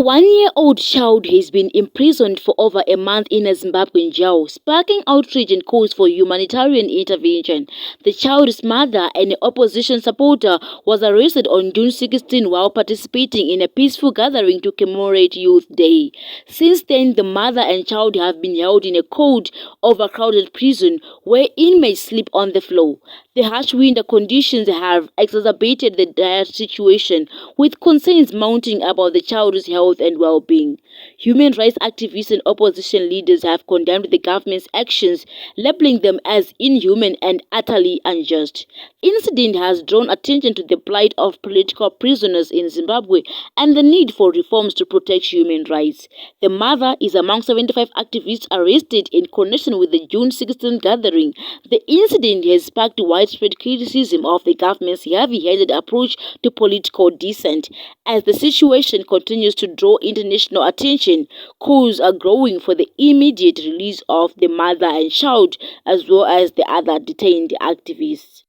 one-year-old child has been imprisoned for over a month in a Zimbabwean jail, sparking outrage and calls for humanitarian intervention. The child's mother, an opposition supporter, was arrested on June 16 while participating in a peaceful gathering to commemorate Youth Day. Since then, the mother and child have been held in a cold, overcrowded prison where inmates sleep on the floor. The harsh winter conditions have exacerbated the dire situation, with concerns mounting about the child's health and well-being. Human rights activists and opposition leaders have condemned the government's actions, labeling them as inhuman and utterly unjust. The incident has drawn attention to the plight of political prisoners in Zimbabwe and the need for reforms to protect human rights. The mother is among 75 activists arrested in connection with the June 16 gathering. The incident has sparked widespread criticism of the government's heavy-handed approach to political dissent. As the situation continues to draw international attention, calls are growing for the immediate release of the mother and child, as well as the other detained activists.